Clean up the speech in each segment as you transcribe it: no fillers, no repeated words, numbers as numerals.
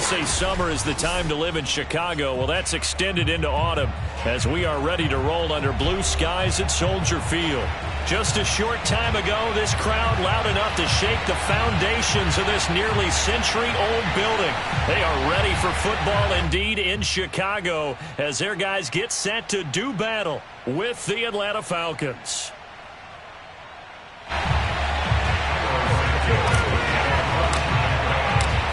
say summer is the time to live in Chicago. Well, that's extended into autumn as we are ready to roll under blue skies at Soldier Field. Just a short time ago, this crowd loud enough to shake the foundations of this nearly century-old building. They are ready for football indeed in Chicago as their guys get set to do battle with the Atlanta Falcons.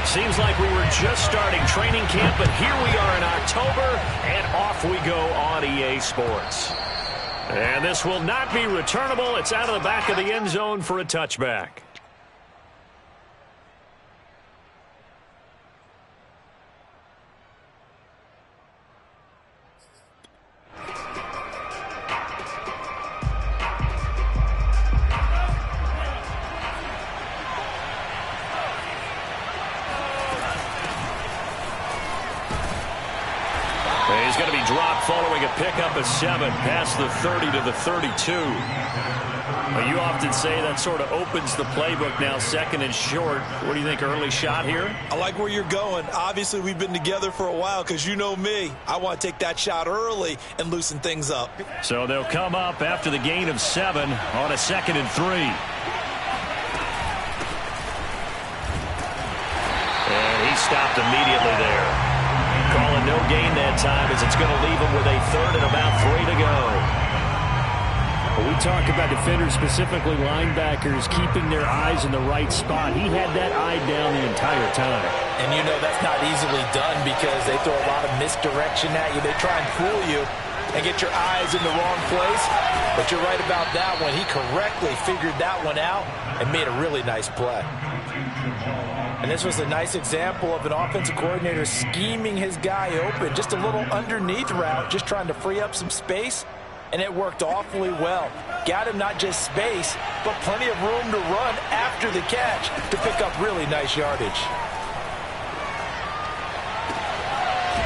Seems like we were just starting training camp, but here we are in October, and off we go on EA Sports. And this will not be returnable. It's out of the back of the end zone for a touchback. He's going to be dropped following a pickup of 7 past the 30 to the 32. Well, you often say that sort of opens the playbook now, second and short. What do you think, early shot here? I like where you're going. Obviously, we've been together for a while because you know me. I want to take that shot early and loosen things up. So they'll come up after the gain of 7 on a 2nd and 3. And he stopped immediately there. Calling no gain that time as it's going to leave him with a 3rd and about 3 to go. Well, we talk about defenders, specifically linebackers, keeping their eyes in the right spot. He had that eye down the entire time. And you know that's not easily done because they throw a lot of misdirection at you. They try and fool you and get your eyes in the wrong place. But you're right about that one. He correctly figured that one out and made a really nice play. And this was a nice example of an offensive coordinator scheming his guy open. Just a little underneath route, just trying to free up some space, and it worked awfully well. Got him not just space, but plenty of room to run after the catch to pick up really nice yardage.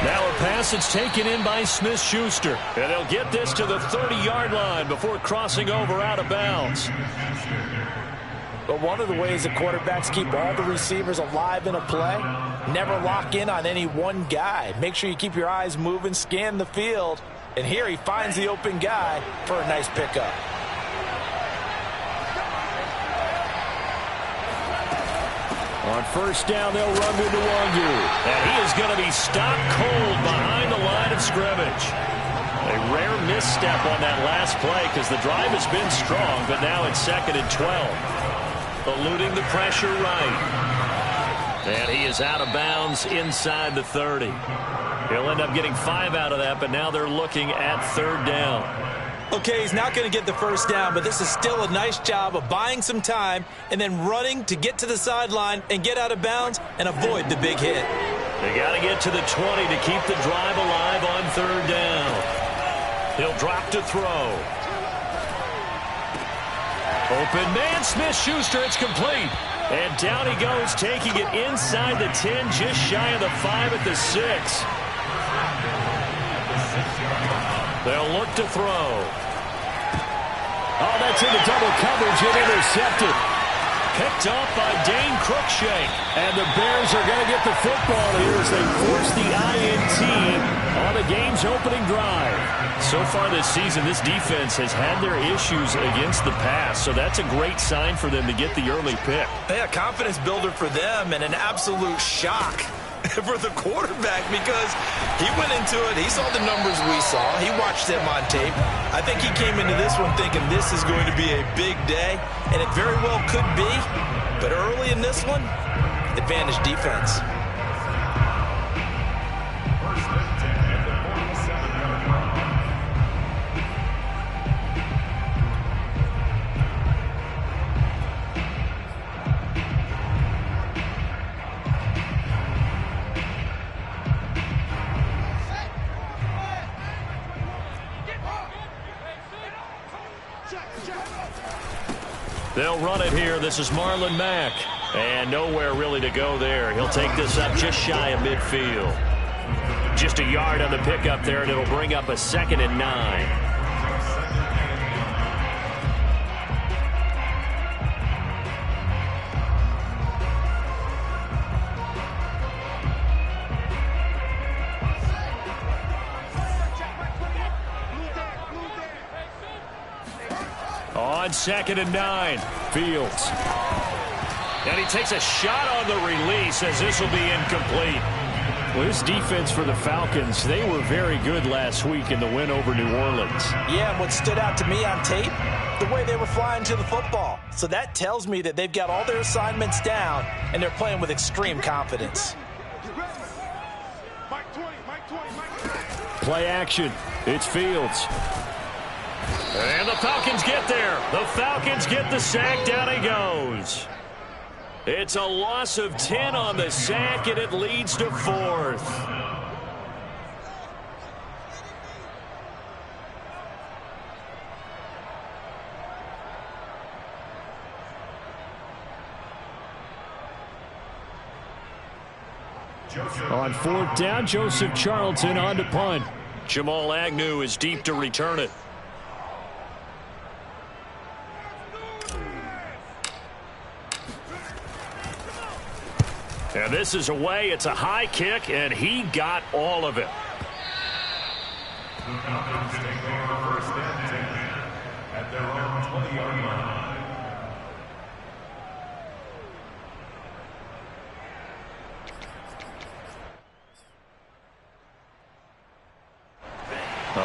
Now a pass that's taken in by Smith-Schuster. And they'll get this to the 30-yard line before crossing over out of bounds. But one of the ways the quarterbacks keep all the receivers alive in a play, never lock in on any one guy. Make sure you keep your eyes moving, scan the field. And here he finds the open guy for a nice pickup. On first down, they'll run with Nwangu. And he is going to be stopped cold behind the line of scrimmage. A rare misstep on that last play because the drive has been strong, but now it's 2nd and 12. Eluding the pressure right. And he is out of bounds inside the 30. He'll end up getting 5 out of that, but now they're looking at 3rd down. Okay, he's not going to get the first down, but this is still a nice job of buying some time and then running to get to the sideline and get out of bounds and avoid the big hit. They got to get to the 20 to keep the drive alive on 3rd down. He'll drop to throw. Open man, Smith-Schuster, it's complete. And down he goes, taking it inside the 10, just shy of the 5 at the 6. They'll look to throw. Oh, that's into double coverage and intercepted. Picked off by Dane Cruikshank. And the Bears are going to get the football here as they force the INT on the game's opening drive. So far this season, this defense has had their issues against the pass, so that's a great sign for them to get the early pick. Yeah, confidence builder for them and an absolute shock for the quarterback because he went into it. He saw the numbers we saw. He watched them on tape. I think he came into this one thinking this is going to be a big day, and it very well could be. But early in this one, advantage defense. They'll run it here. This is Marlon Mack. And nowhere really to go there. He'll take this up just shy of midfield. Just a yard on the pickup there, and it'll bring up a 2nd and 9. On 2nd and 9, Fields. And he takes a shot on the release as this will be incomplete. Well, this defense for the Falcons, they were very good last week in the win over New Orleans. Yeah, and what stood out to me on tape, the way they were flying to the football. So that tells me that they've got all their assignments down, and they're playing with extreme confidence. Play action. It's Fields. And the Falcons get there. The Falcons get the sack. Down he goes. It's a loss of 10 on the sack, and it leads to 4th. On 4th down, Joseph Charlton on to punt. Jamal Agnew is deep to return it. And this is away. It's a high kick, and he got all of it. First and 10 at their own 20-yard line.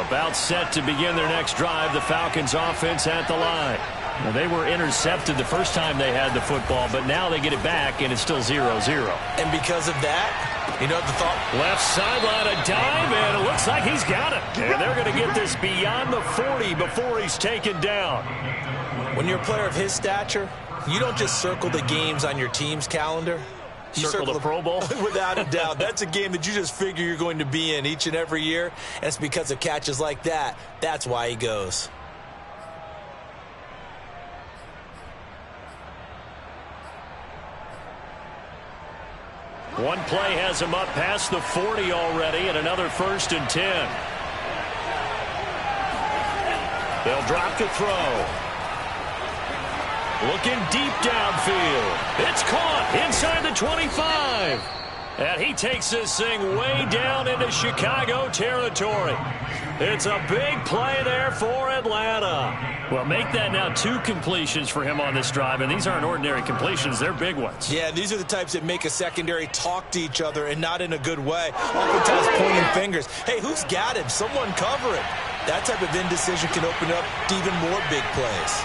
About set to begin their next drive. The Falcons offense at the line. Now, they were intercepted the first time they had the football, but now they get it back, and it's still 0-0. And because of that, you know the thought? Left sideline, a dive, and it looks like he's got it. And they're going to get this beyond the 40 before he's taken down. When you're a player of his stature, you don't just circle the games on your team's calendar. You Circle the Pro Bowl? Without a doubt. That's a game that you just figure you're going to be in each and every year. And it's because of catches like that. That's why he goes. One play has him up past the 40 already, and another 1st and 10. They'll drop to throw. Looking deep downfield. It's caught inside the 25. And he takes this thing way down into Chicago territory. It's a big play there for Atlanta. Well, make that now 2 completions for him on this drive, and these aren't ordinary completions. They're big ones. Yeah, these are the types that make a secondary talk to each other and not in a good way. Oftentimes pointing fingers. Hey, who's got him? Someone cover it. That type of indecision can open up to even more big plays.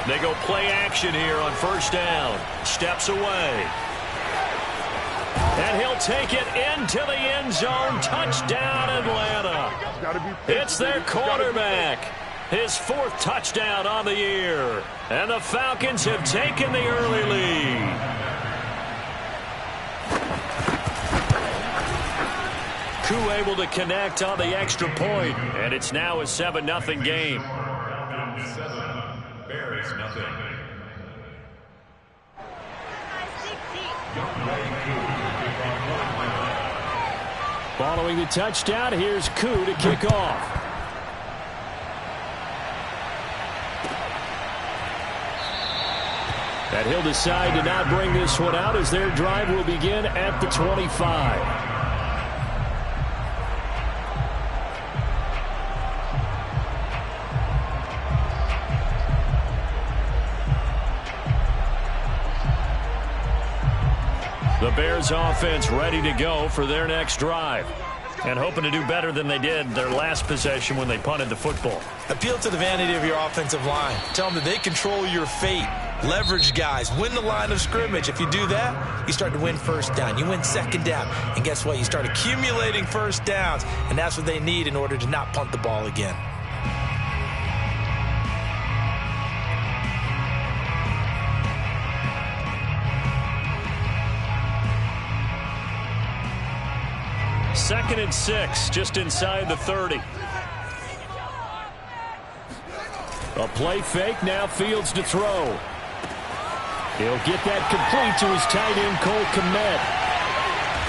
They go play action here on 1st down. Steps away. And he'll take it into the end zone. Touchdown, Atlanta. It's their quarterback. His 4th touchdown on the year. And the Falcons have taken the early lead. Koo able to connect on the extra point. And it's now a 7-0 game. 7, Bears nothing. Following the touchdown, here's Koo to kick off. And he'll decide to not bring this one out as their drive will begin at the 25. The Bears offense ready to go for their next drive. And hoping to do better than they did their last possession when they punted the football. Appeal to the vanity of your offensive line. Tell them that they control your fate. Leverage guys. Win the line of scrimmage. If you do that, you start to win 1st down. You win 2nd down. And guess what? You start accumulating 1st downs. And that's what they need in order to not punt the ball again. Second and 6, just inside the 30. A play fake, now Fields to throw. He'll get that complete to his tight end, Cole Kmet.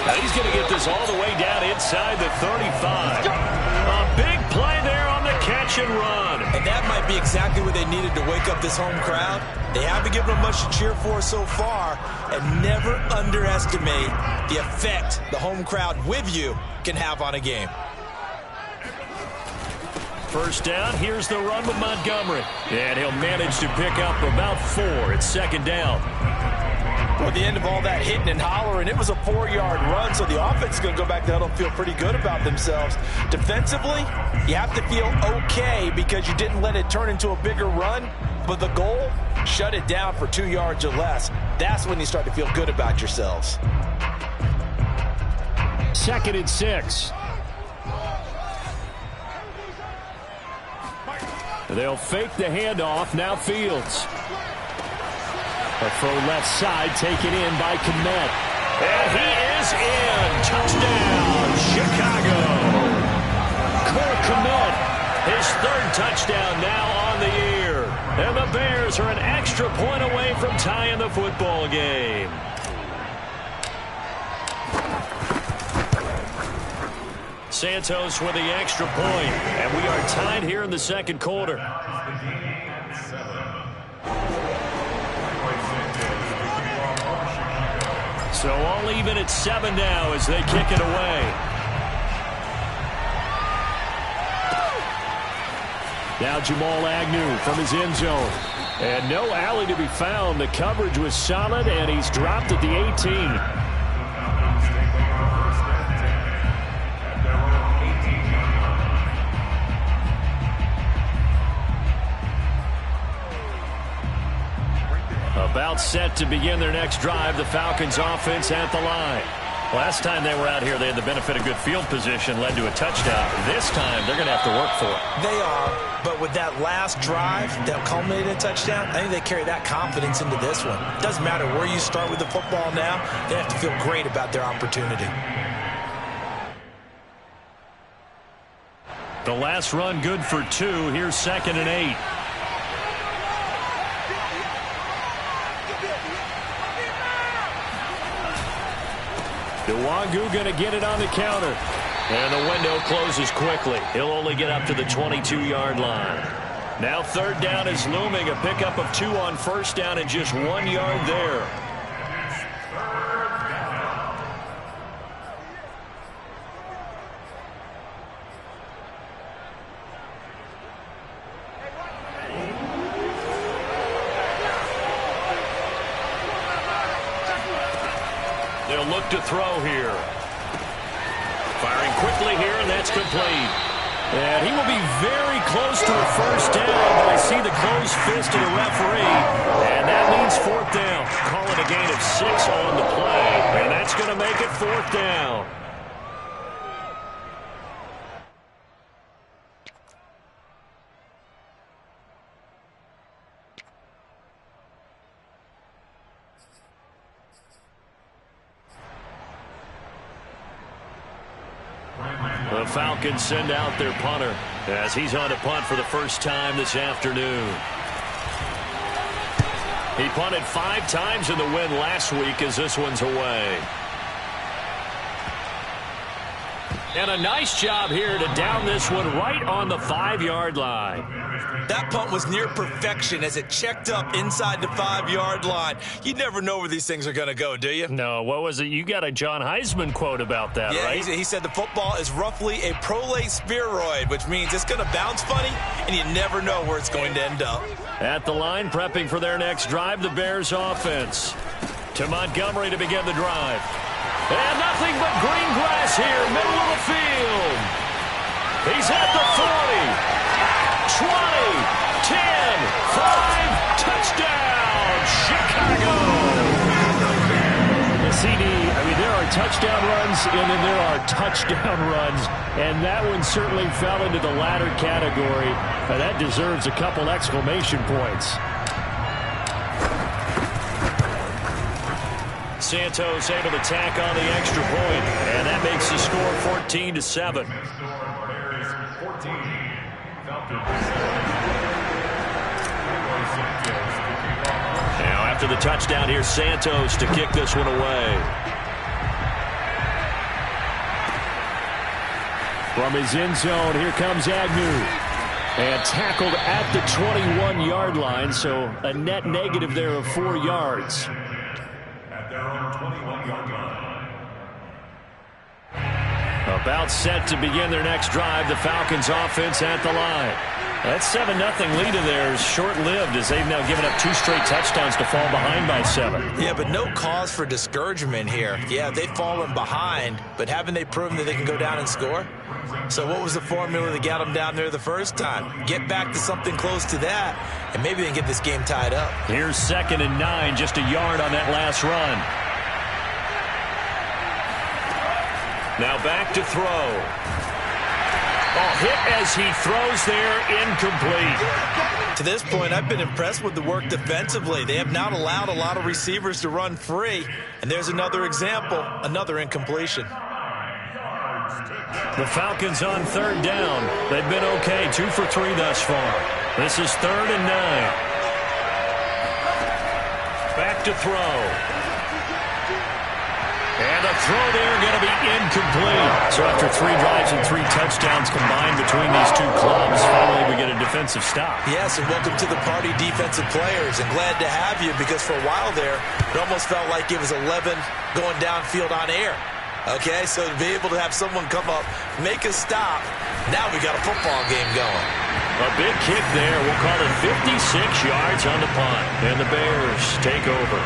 Now he's going to get this all the way down inside the 35. A big play there on the catch and run. And that might be exactly what they needed to wake up this home crowd. They haven't given them much to cheer for so far, and never underestimate the effect the home crowd with you can have on a game. first down. Here's the run with Montgomery. And he'll manage to pick up about 4. It's second down. Well, at the end of all that hitting and hollering, it was a 4-yard run, so the offense is going to go back to the huddle and feel pretty good about themselves. Defensively, you have to feel okay because you didn't let it turn into a bigger run, but the goal, shut it down for 2 yards or less. That's when you start to feel good about yourselves. 2nd and 6. They'll fake the handoff. Now Fields. A throw left side taken in by Kmet. And he is in. Touchdown, Chicago. Cole Kmet, his 3rd touchdown now on the year. And the Bears are an extra point away from tying the football game. Santos with the extra point, and we are tied here in the second quarter. So all even at 7 now as they kick it away. Now Jamal Agnew from his end zone. And no alley to be found. The coverage was solid, and he's dropped at the 18. About set to begin their next drive, the Falcons offense at the line. Last time they were out here, they had the benefit of good field position, led to a touchdown. This time, they're going to have to work for it. They are, but with that last drive that culminated in a touchdown, I think they carry that confidence into this one. It doesn't matter where you start with the football now, they have to feel great about their opportunity. The last run good for 2. Here's 2nd and 8. Nwangu going to get it on the counter. And the window closes quickly. He'll only get up to the 22-yard line. Now 3rd down is looming. A pickup of 2 on 1st down and just 1 yard there. They'll look to throw here. Firing quickly here, and that's complete. And he will be very close to a first down, but I see the closed fist of the referee, and that means 4th down. Call it a gain of 6 on the play, and that's going to make it 4th down. The Falcons send out their punter as he's on to punt for the first time this afternoon. He punted 5 times in the win last week as this one's away. And a nice job here to down this one right on the 5-yard line. That punt was near perfection as it checked up inside the 5-yard line. You never know where these things are going to go, do you? No, what was it? You got a John Heisman quote about that, yeah, right? He said the football is roughly a prolate spheroid, which means it's going to bounce funny, and you never know where it's going to end up. At the line, prepping for their next drive, the Bears offense. To Montgomery to begin the drive. And nothing but green grass here, middle of the field. He's at the 40, 20, 10, 5, touchdown, Chicago. The CD, I mean, there are touchdown runs, and then there are touchdown runs, and that one certainly fell into the latter category. That deserves a couple exclamation points. Santos able to tack on the extra point, and that makes the score 14-7. Now after the touchdown, here's Santos to kick this one away. From his end zone, here comes Agnew. And tackled at the 21-yard line, so a net negative there of 4 yards. At their own 21-yard line. A About set to begin their next drive. The Falcons offense at the line. That 7-0 lead of theirs short-lived as they've now given up 2 straight touchdowns to fall behind by 7. Yeah, but no cause for discouragement here. Yeah, they've fallen behind, but haven't they proven that they can go down and score? So what was the formula that got them down there the first time? Get back to something close to that, and maybe they can get this game tied up. Here's 2nd and 9, just a yard on that last run. Now back to throw. Oh, hit as he throws there, incomplete. To this point, I've been impressed with the work defensively. They have not allowed a lot of receivers to run free. And there's another example, another incompletion. The Falcons on 3rd down. They've been okay, 2 for 3 thus far. This is 3rd and 9. Back to throw. And the throw there going to be incomplete. So after 3 drives and 3 touchdowns combined between these two clubs, finally we get a defensive stop. Yes, and welcome to the party, defensive players. And glad to have you because for a while there, it almost felt like it was 11 going downfield on air. Okay, so to be able to have someone come up, make a stop, now we got a football game going. A big kick there. We'll call it 56 yards on the punt. And the Bears take over.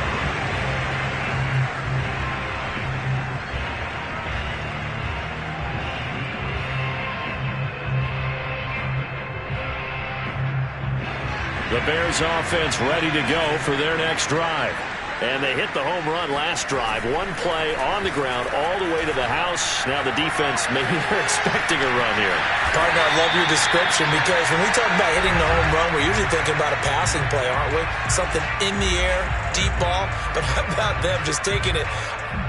The Bears offense ready to go for their next drive. And they hit the home run last drive. 1 play on the ground all the way to the house. Now the defense, maybe they're expecting a run here. Partner, I love your description because when we talk about hitting the home run, we're usually thinking about a passing play, aren't we? Something in the air, deep ball. But how about them just taking it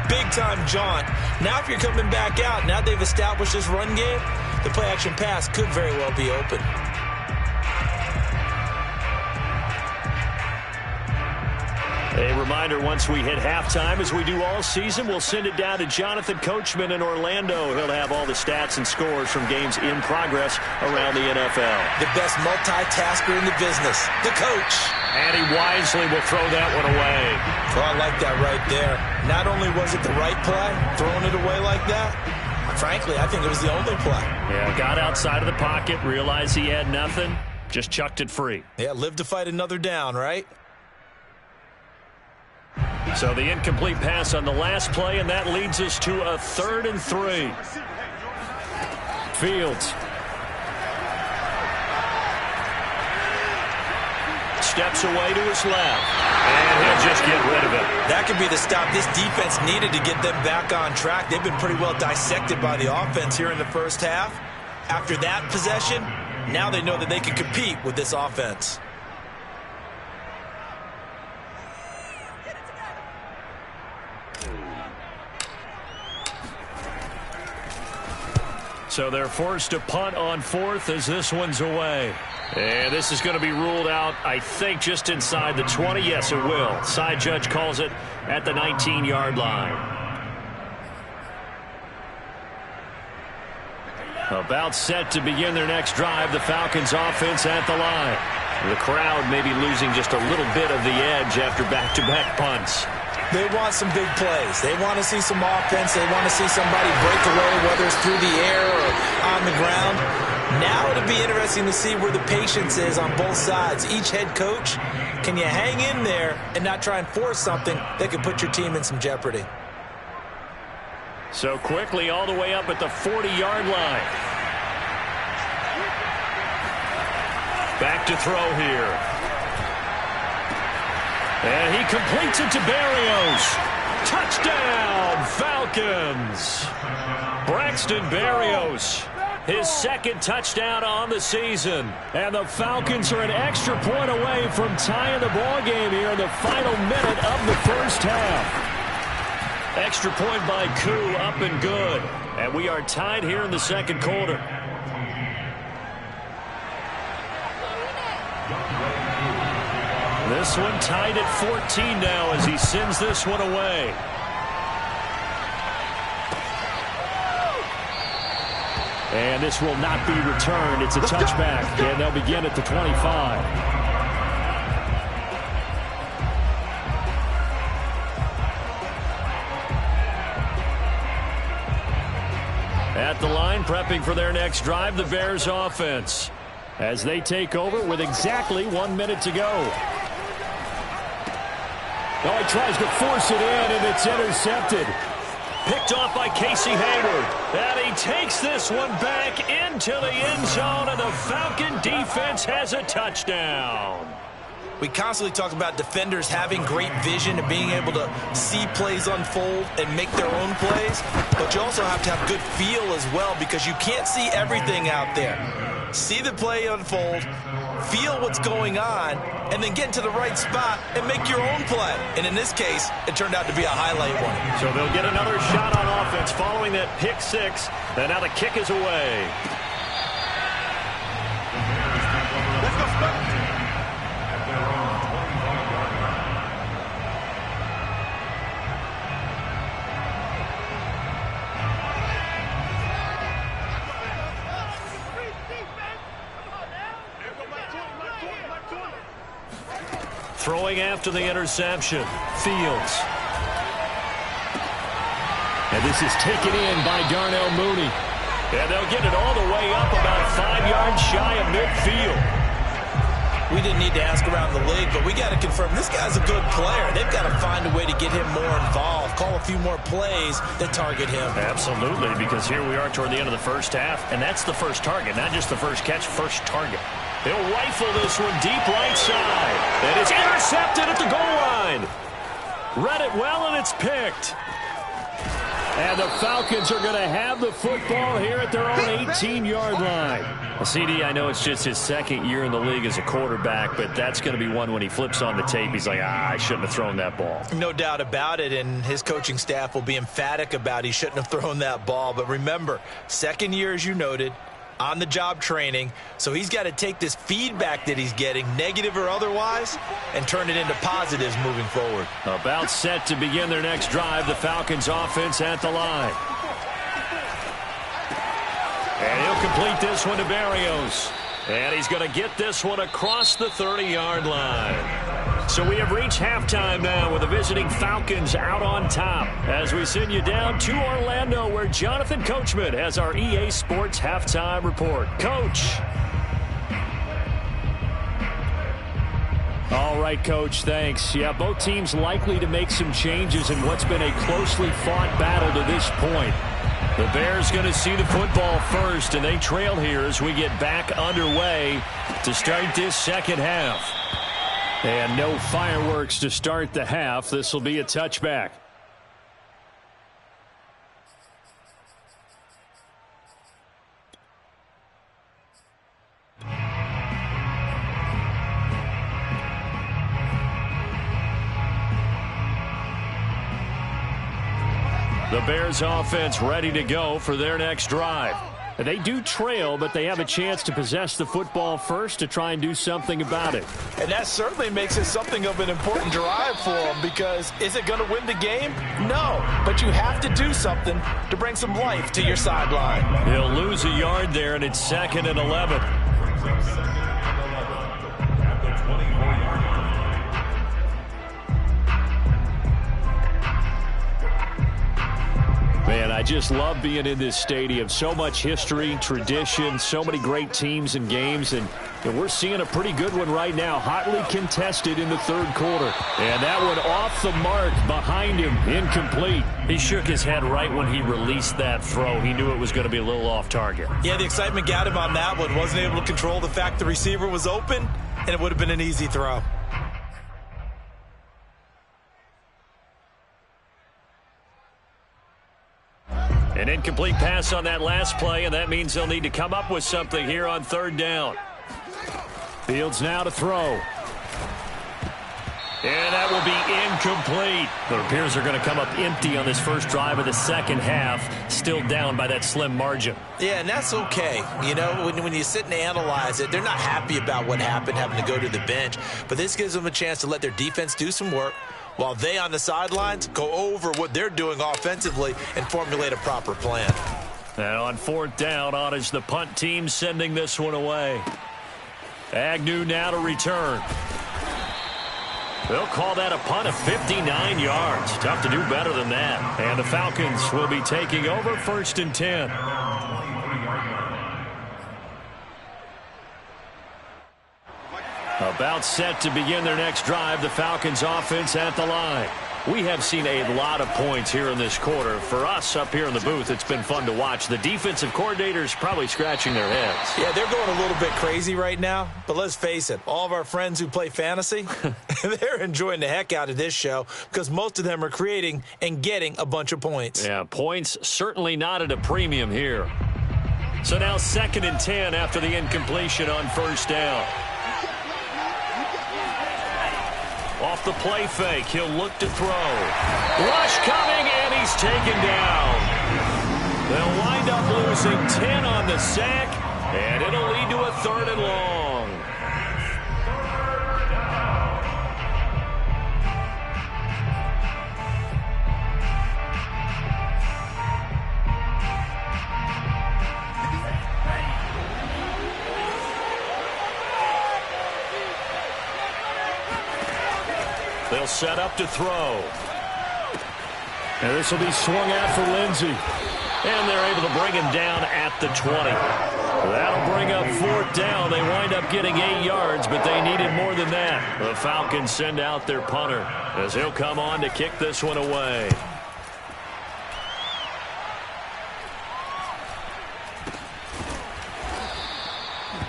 big-time jaunt? Now if you're coming back out, now they've established this run game, the play-action pass could very well be open. A reminder, once we hit halftime, as we do all season, we'll send it down to Jonathan Coachman in Orlando. He'll have all the stats and scores from games in progress around the NFL. The best multitasker in the business, the coach. And he wisely will throw that one away. Oh, I like that right there. Not only was it the right play, throwing it away like that, frankly, I think it was the only play. Yeah, got outside of the pocket, realized he had nothing, just chucked it free. Yeah, live to fight another down, right? So the incomplete pass on the last play, and that leads us to a 3rd and 3. Fields. Steps away to his left. And he'll just get rid of it. That could be the stop this defense needed to get them back on track. They've been pretty well dissected by the offense here in the first half. After that possession, now they know that they can compete with this offense. So they're forced to punt on 4th as this one's away. And this is going to be ruled out, I think, just inside the 20. Yes, it will. Side judge calls it at the 19-yard line. About set to begin their next drive. The Falcons offense at the line. The crowd may be losing just a little bit of the edge after back-to-back punts. They want some big plays. They want to see some offense. They want to see somebody break away, whether it's through the air or on the ground. Now it'll be interesting to see where the patience is on both sides. Each head coach, can you hang in there and not try and force something that could put your team in some jeopardy? So quickly all the way up at the 40-yard line. Back to throw here. And he completes it to Berrios. Touchdown, Falcons. Braxton Berrios, his 2nd touchdown on the season. And the Falcons are an extra point away from tying the ball game here in the final minute of the first half. Extra point by Koo, up and good. And we are tied here in the 2nd quarter. This one tied at 14 now as he sends this one away. And this will not be returned. It's a touchback, and they'll begin at the 25. At the line, prepping for their next drive, the Bears offense, as they take over with exactly 1 minute to go. Oh, he tries to force it in, and it's intercepted. Picked off by Casey Hayward. And he takes this one back into the end zone, and the Falcon defense has a touchdown. We constantly talk about defenders having great vision and being able to see plays unfold and make their own plays. But you also have to have good feel as well, because you can't see everything out there. See the play unfold, feel what's going on, and then get into the right spot and make your own play. And in this case, it turned out to be a highlight one. So they'll get another shot on offense following that pick six. And now the kick is away. Let's go, Scott. At their own 25-yard line. Throwing after the interception, Fields. And this is taken in by Darnell Mooney. And they'll get it all the way up about 5 yards shy of midfield. We didn't need to ask around the league, but we got to confirm this guy's a good player. They've got to find a way to get him more involved, call a few more plays that target him. Absolutely, because here we are toward the end of the first half, and that's the first target, not just the first catch, first target. They'll rifle this one deep right side. And it's intercepted at the goal line. Read it well, and it's picked. And the Falcons are going to have the football here at their own 18-yard line. Well, CD, I know it's just his second year in the league as a quarterback, but that's going to be one when he flips on the tape. He's like, I shouldn't have thrown that ball. No doubt about it, and his coaching staff will be emphatic about he shouldn't have thrown that ball. But remember, second year, as you noted, on-the-job training, so he's got to take this feedback that he's getting, negative or otherwise, and turn it into positives moving forward. About set to begin their next drive, the Falcons offense at the line. And he'll complete this one to Berrios. And he's going to get this one across the 30-yard line. So we have reached halftime now with the visiting Falcons out on top as we send you down to Orlando, where Jonathan Coachman has our EA Sports halftime report. Coach. All right, Coach, thanks. Yeah, both teams likely to make some changes in what's been a closely fought battle to this point. The Bears going to see the football first, and they trail here as we get back underway to start this second half. And no fireworks to start the half. This will be a touchback. The Bears offense ready to go for their next drive. They do trail, but they have a chance to possess the football first to try and do something about it. And that certainly makes it something of an important drive for them, because is it going to win the game? No, but you have to do something to bring some life to your sideline. He'll lose a yard there, and it's 2nd and 11. Brings up 2nd and 11 at the 24-yard line. Man, I just love being in this stadium. So much history, tradition, so many great teams and games, and we're seeing a pretty good one right now, hotly contested in the third quarter. And that one off the mark behind him, incomplete. He shook his head right when he released that throw. He knew it was going to be a little off target. Yeah, the excitement got him on that one. Wasn't able to control the fact the receiver was open, and it would have been an easy throw. An incomplete pass on that last play, and that means they'll need to come up with something here on 3rd down. Fields now to throw. And that will be incomplete. The Bears are going to come up empty on this first drive of the second half, still down by that slim margin. Yeah, and that's okay. You know, when you sit and analyze it, they're not happy about what happened, having to go to the bench. But this gives them a chance to let their defense do some work, while they on the sidelines go over what they're doing offensively and formulate a proper plan. And on 4th down, on is the punt team sending this one away. Agnew now to return. They'll call that a punt of 59 yards. Tough to do better than that. And the Falcons will be taking over 1st and 10. About set to begin their next drive, the Falcons offense at the line. We have seen a lot of points here in this quarter. For us up here in the booth, it's been fun to watch. The defensive coordinators probably scratching their heads. Yeah, they're going a little bit crazy right now. But let's face it, all of our friends who play fantasy, they're enjoying the heck out of this show because most of them are creating and getting a bunch of points. Yeah, points certainly not at a premium here. So now 2nd and 10 after the incompletion on 1st down. Off the play fake, he'll look to throw. Rush coming, and he's taken down. They'll wind up losing 10 on the sack, and it'll lead to a 3rd and long. They'll set up to throw. And this will be swung out for Lindsey. And they're able to bring him down at the 20. That'll bring up 4th down. They wind up getting 8 yards, but they needed more than that. The Falcons send out their punter as he'll come on to kick this one away.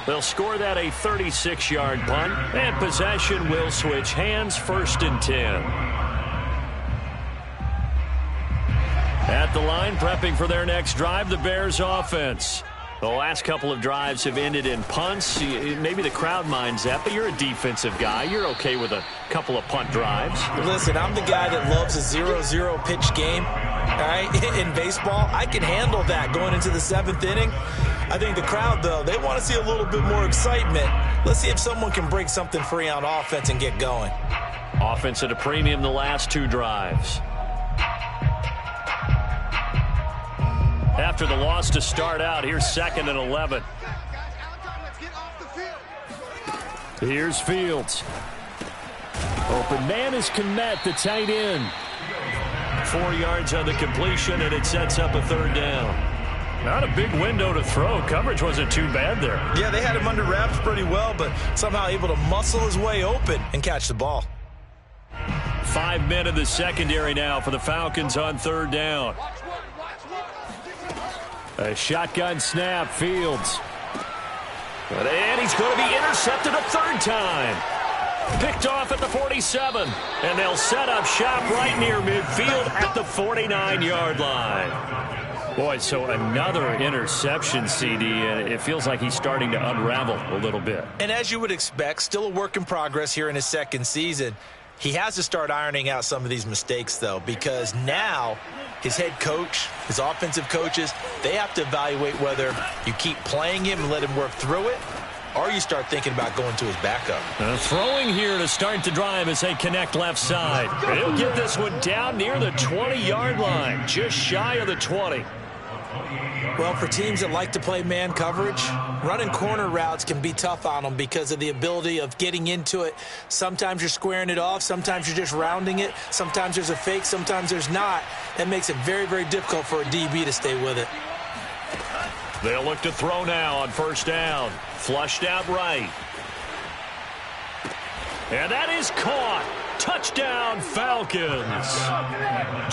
They'll score that a 36-yard punt, and possession will switch hands, 1st and 10. At the line, prepping for their next drive, the Bears offense. The last couple of drives have ended in punts. Maybe the crowd minds that, but you're a defensive guy. You're okay with a couple of punt drives. Listen, I'm the guy that loves a 0-0 pitch game. All right, in baseball, I can handle that going into the 7th inning. I think the crowd, though, they want to see a little bit more excitement. Let's see if someone can break something free on offense and get going. Offense at a premium the last 2 drives. After the loss to start out, here's 2nd and 11. Here's Fields. Open man is Kmet, the tight end. 4 yards on the completion, and it sets up a 3rd down. Not a big window to throw. Coverage wasn't too bad there. Yeah, they had him under wraps pretty well, but somehow able to muscle his way open and catch the ball. 5 men in the secondary now for the Falcons on 3rd down. A shotgun snap, Fields. And he's going to be intercepted a 3rd time. Picked off at the 47. And they'll set up shop right near midfield at the 49-yard line. Boy, so another interception, CD, and it feels like he's starting to unravel a little bit. And as you would expect, still a work in progress here in his 2nd season. He has to start ironing out some of these mistakes, though, because now his head coach, his offensive coaches, they have to evaluate whether you keep playing him and let him work through it, or you start thinking about going to his backup. Throwing here to start the drive as they connect left side. He'll get this one down near the 20-yard line, just shy of the 20. Well, for teams that like to play man coverage, running corner routes can be tough on them because of the ability of getting into it. Sometimes you're squaring it off. Sometimes you're just rounding it. Sometimes there's a fake. Sometimes there's not. That makes it very, very difficult for a DB to stay with it. They'll look to throw now on 1st down. Flushed out right. And that is caught. Touchdown, Falcons.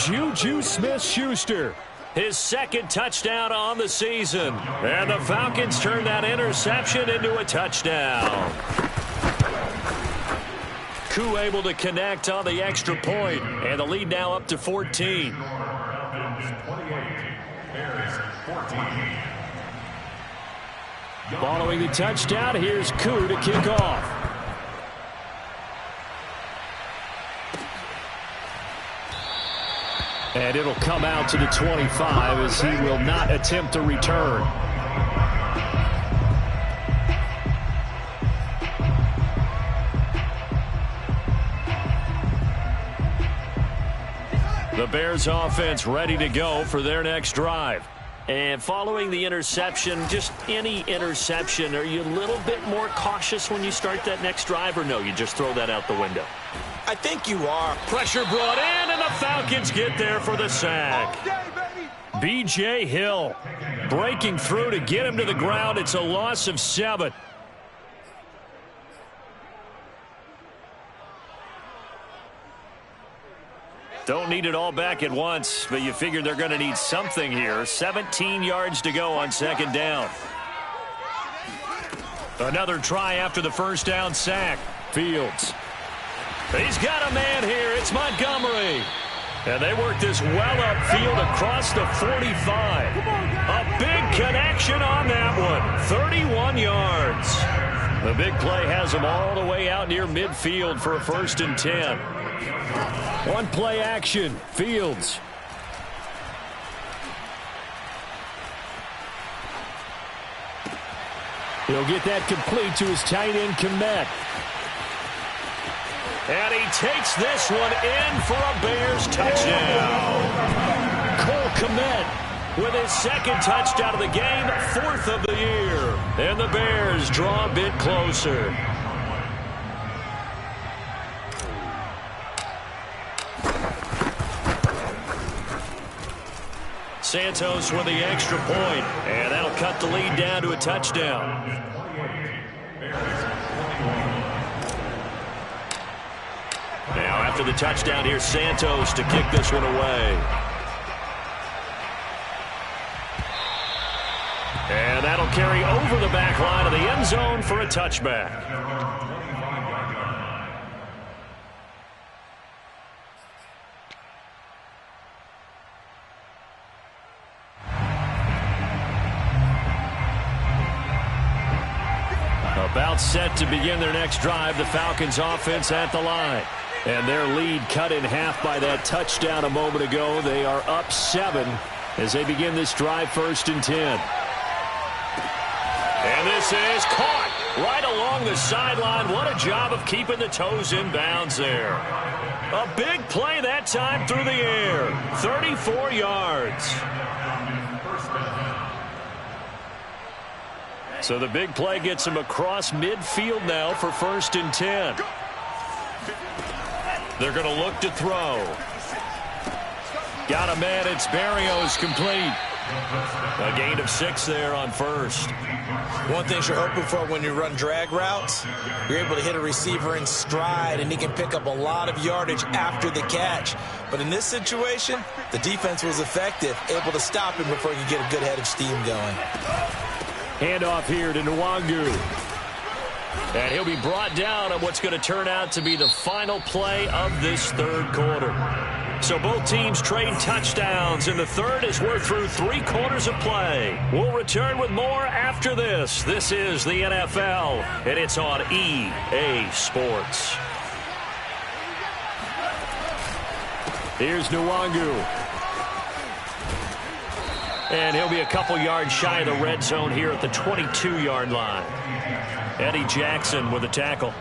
Juju Smith-Schuster. His 2nd touchdown on the season. And the Falcons turn that interception into a touchdown. Koo able to connect on the extra point, and the lead now up to 14. Following the touchdown, here's Koo to kick off. And it'll come out to the 25 as he will not attempt a return. The Bears offense ready to go for their next drive. And following the interception, just any interception, are you a little bit more cautious when you start that next drive, or no, you just throw that out the window? I think you are. Pressure brought in, and the Falcons get there for the sack. B.J. Hill breaking through to get him to the ground. It's a loss of 7. Don't need it all back at once, but you figure they're going to need something here. 17 yards to go on second down. Another try after the first down sack. Fields. He's got a man here. It's Montgomery. And they work this well upfield across the 45. A big connection on that one. 31 yards. The big play has them all the way out near midfield for a 1st and 10. One play action. Fields. He'll get that complete to his tight end, Kmet. And he takes this one in for a Bears touchdown. Cole Kmet with his 2nd touchdown of the game, 4th of the year. And the Bears draw a bit closer. Santos with the extra point, and that'll cut the lead down to a touchdown. Now after the touchdown, here's Santos to kick this one away. And that'll carry over the back line of the end zone for a touchback. About set to begin their next drive, the Falcons offense at the line. And their lead cut in half by that touchdown a moment ago. They are up 7 as they begin this drive, 1st and 10. And this is caught right along the sideline. What a job of keeping the toes in bounds there. A big play that time through the air. 34 yards. So the big play gets him across midfield now for 1st and 10. They're going to look to throw. Got a man. It's Berrios complete. A gain of 6 there on 1st. One thing you're hoping for when you run drag routes, you're able to hit a receiver in stride, and he can pick up a lot of yardage after the catch. But in this situation, the defense was effective, able to stop him before he could get a good head of steam going. Handoff here to Nwangu. And he'll be brought down on what's going to turn out to be the final play of this 3rd quarter. So both teams trade touchdowns in the 3rd as we're through 3 quarters of play. We'll return with more after this. This is the NFL, and it's on EA Sports. Here's Nwangu. And he'll be a couple yards shy of the red zone here at the 22-yard line. Eddie Jackson with a tackle.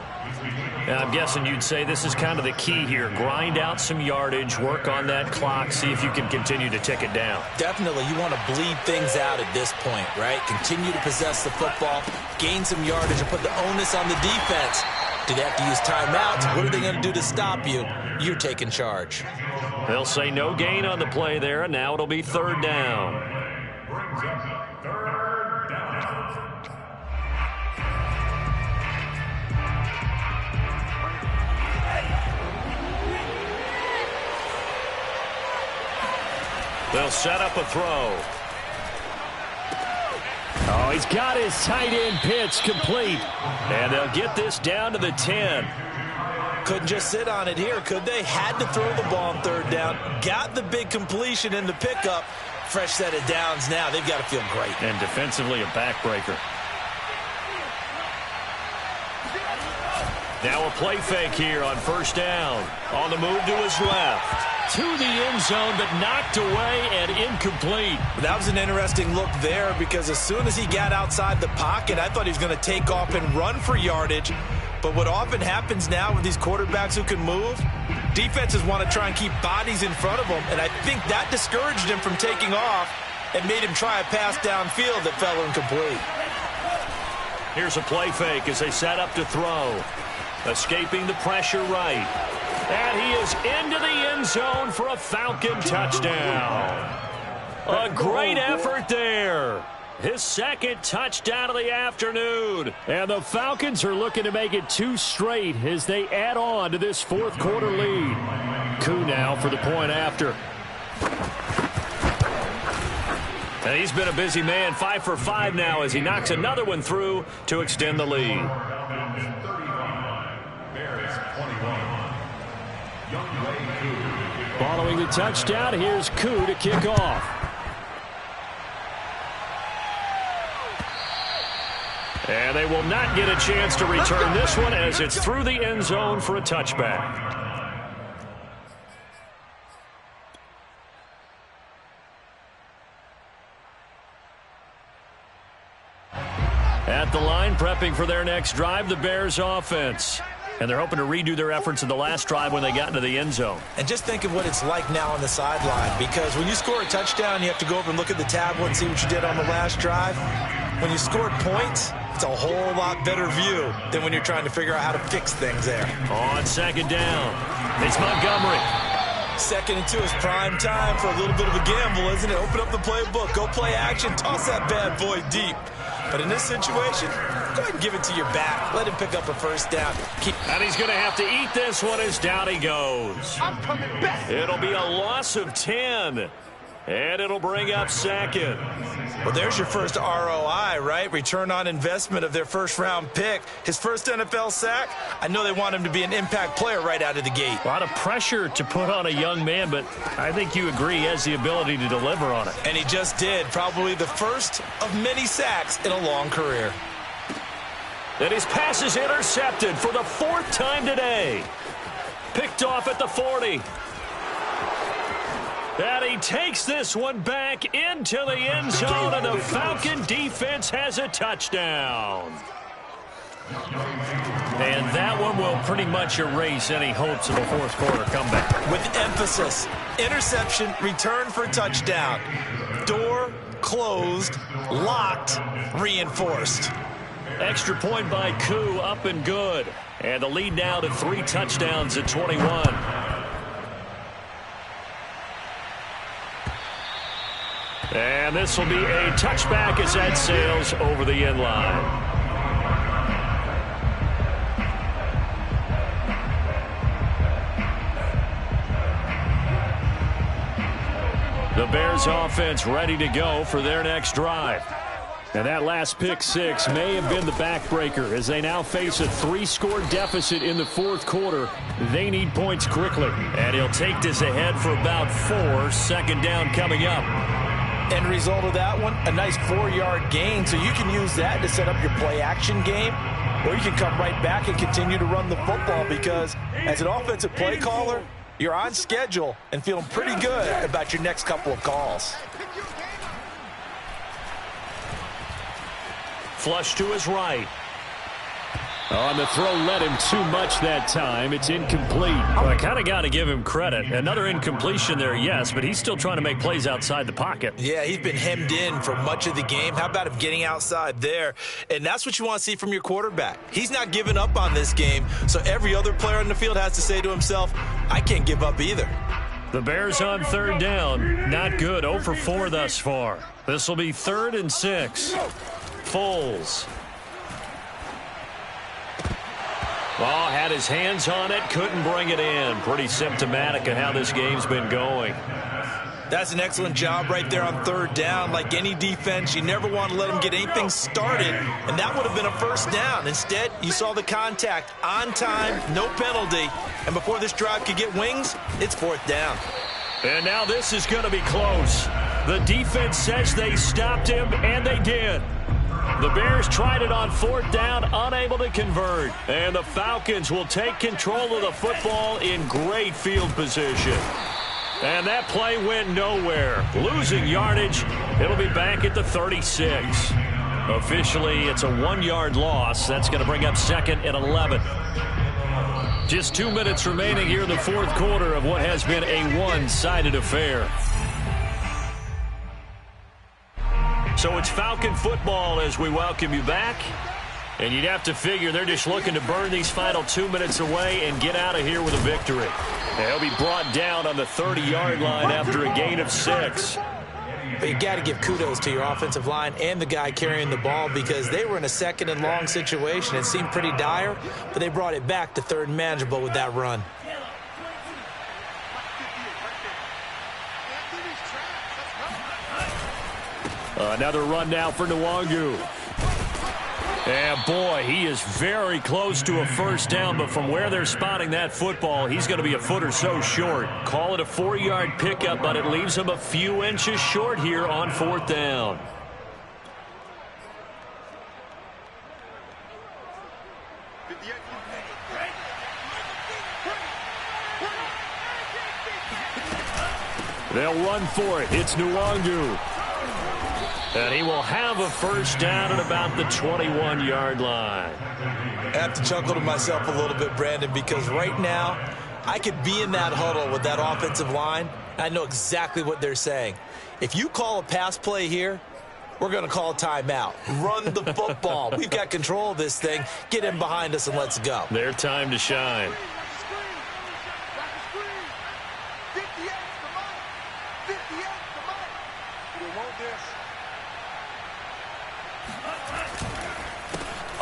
And I'm guessing you'd say this is kind of the key here. Grind out some yardage, work on that clock, see if you can continue to tick it down. Definitely. You want to bleed things out at this point, right? Continue to possess the football, gain some yardage, and put the onus on the defense. Do they have to use timeouts? What are they going to do to stop you? You're taking charge. They'll say no gain on the play there, and now it'll be 3rd down. They'll set up a throw. Oh, he's got his tight end pitch complete. And they'll get this down to the 10. Couldn't just sit on it here, could they? Had to throw the ball on 3rd down. Got the big completion in the pickup. Fresh set of downs now. They've got to feel great. And defensively a backbreaker. Now a play fake here on 1st down. On the move to his left. To the end zone, but knocked away and incomplete. That was an interesting look there because as soon as he got outside the pocket, I thought he was going to take off and run for yardage. But what often happens now with these quarterbacks who can move, defenses want to try and keep bodies in front of them, and I think that discouraged him from taking off and made him try a pass downfield that fell incomplete. Here's a play fake as they set up to throw. Escaping the pressure right. And he is into the end zone for a Falcon touchdown. A great effort there. His second touchdown of the afternoon. And the Falcons are looking to make it 2 straight as they add on to this fourth quarter lead. Koo now for the point after. And he's been a busy man, 5 for 5 now as he knocks another one through to extend the lead. Following the touchdown, here's Koo to kick off. And they will not get a chance to return this one as it's through the end zone for a touchback. At the line, prepping for their next drive, the Bears offense. And they're hoping to redo their efforts in the last drive when they got into the end zone. And just think of what it's like now on the sideline, because when you score a touchdown, you have to go over and look at the tablet and see what you did on the last drive. When you scored points, it's a whole lot better view than when you're trying to figure out how to fix things there. On second down, it's Montgomery. 2nd and 2 is prime time for a little bit of a gamble, isn't it? Open up the playbook, go play action, toss that bad boy deep. But in this situation, go ahead and give it to your back. Let him pick up a first down. And he's going to have to eat this one as down he goes. I'm coming back. It'll be a loss of 10. And it'll bring up second. Well, there's your first ROI, right? Return on investment of their first-round pick. His first NFL sack, I know they want him to be an impact player right out of the gate. A lot of pressure to put on a young man, but I think you agree he has the ability to deliver on it. And he just did. Probably the first of many sacks in a long career. And his pass is intercepted for the 4th time today. Picked off at the 40. And he takes this one back into the end zone, and the Falcon defense has a touchdown. And that one will pretty much erase any hopes of a fourth quarter comeback. With emphasis, interception, return for touchdown. Door closed, locked, reinforced. Extra point by Koo, up and good. And the lead now to 3 touchdowns at 21. And this will be a touchback as that sails over the end line. The Bears offense ready to go for their next drive. And that last pick 6 may have been the backbreaker as they now face a 3-score deficit in the fourth quarter. They need points quickly. And he'll take this ahead for about 4. 2nd down coming up. End result of that one, a nice 4-yard gain, so you can use that to set up your play-action game, or you can come right back and continue to run the football because as an offensive play caller, you're on schedule and feeling pretty good about your next couple of calls. Flush to his right. On the throw led him too much that time. It's incomplete. Well, I kind of got to give him credit. Another incompletion there, yes, but he's still trying to make plays outside the pocket. Yeah, he's been hemmed in for much of the game. How about him getting outside there? And that's what you want to see from your quarterback. He's not giving up on this game, so every other player on the field has to say to himself, I can't give up either. The Bears on 3rd down. Not good. 0 for 4 thus far. This will be 3rd and 6. Foles. Well, had his hands on it, couldn't bring it in. Pretty symptomatic of how this game's been going. That's an excellent job right there on 3rd down. Like any defense, you never want to let them get anything started, and that would have been a first down. Instead, you saw the contact on time, no penalty, and before this drive could get wings, it's 4th down. And now this is going to be close. The defense says they stopped him, and they did. The Bears tried it on 4th down, unable to convert. And the Falcons will take control of the football in great field position. And that play went nowhere. Losing yardage, it'll be back at the 36. Officially, it's a 1-yard loss. That's going to bring up 2nd and 11. Just 2 minutes remaining here in the fourth quarter of what has been a one-sided affair. So it's Falcon football as we welcome you back. And you'd have to figure they're just looking to burn these final 2 minutes away and get out of here with a victory. They'll be brought down on the 30-yard line after a gain of 6. But you got to give kudos to your offensive line and the guy carrying the ball because they were in a second and long situation. It seemed pretty dire, but they brought it back to third and manageable with that run. Another run now for Nwangu. And boy, he is very close to a first down, but from where they're spotting that football, he's going to be a foot or so short. Call it a 4-yard pickup, but it leaves him a few inches short here on 4th down. They'll run for it. It's Nwangu. And he will have a first down at about the 21-yard line. I have to chuckle to myself a little bit, Brandon, because right now I could be in that huddle with that offensive line. I know exactly what they're saying. If you call a pass play here, we're going to call a timeout. Run the football. We've got control of this thing. Get in behind us and let's go. Their time to shine.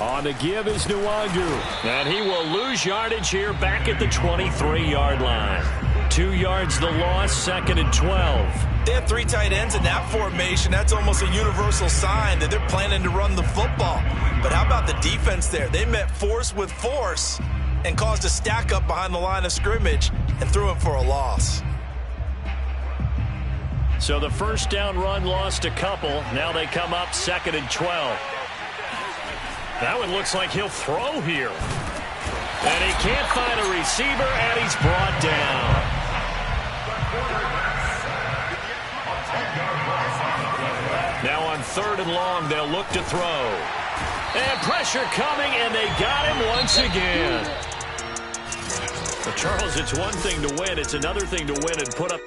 On the give is Nwangu. And he will lose yardage here back at the 23-yard line. 2 yards the loss, 2nd and 12. They have 3 tight ends in that formation. That's almost a universal sign that they're planning to run the football. But how about the defense there? They met force with force and caused a stack up behind the line of scrimmage and threw him for a loss. So the first down run lost a couple. Now they come up 2nd and 12. That one looks like he'll throw here. And he can't find a receiver, and he's brought down. Now on 3rd and long, they'll look to throw. And pressure coming, and they got him once again. Well, Charles, it's one thing to win. It's another thing to win and put up